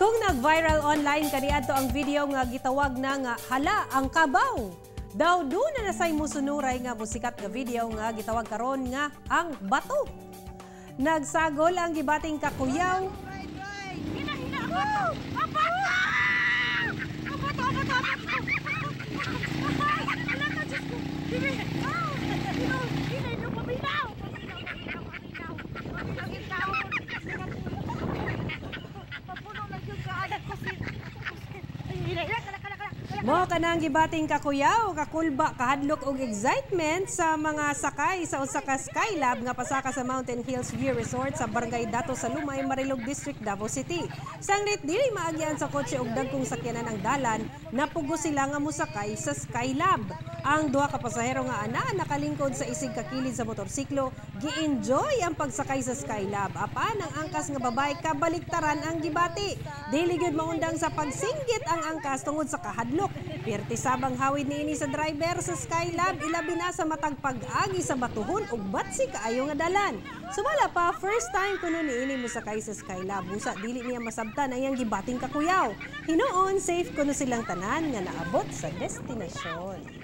Kung nag-viral online kaniadto ang video nga gitawag na nga hala ang kabaw. Daw do na nasay musunuray nga musikat nga video nga gitawag karon nga ang bato. Nagsagol ang gibating kakuyaw. Mo kanang gibating kakuyaw, kakulba, kahadlok og excitement sa mga sakay sa usa ka Skylab nga pasaka sa Mountain Hills View Resort sa Barangay Dato sa Lumay, Marilog District, Davao City. Sanglit dili maagyan sa kotse og dagkong sakyanan ang dalan, napugo sila nga musakay sa Skylab. Ang duha ka pasahero nga ana nakalingkod sa isig kakilid sa motorsiklo, gi-enjoy ang pagsakay sa Skylab. Apan ang angkas nga babay kabaliktaran ang gibati. Dili gyud maundang sa pagsinggit ang angkas tungod sa kahadlok. Pirti sabang hawid niini sa driver sa Skylab, ilabi na sa matag pag-agi sa batuhon ug batsi kaayo nga dalan. Sumala pa, first time kuno niini musakay sa Skylab. Busa dili niya masabtan ang iyang gibating kakuyaw. Hinuon safe kuno silang tanan nga naabot sa destinasyon.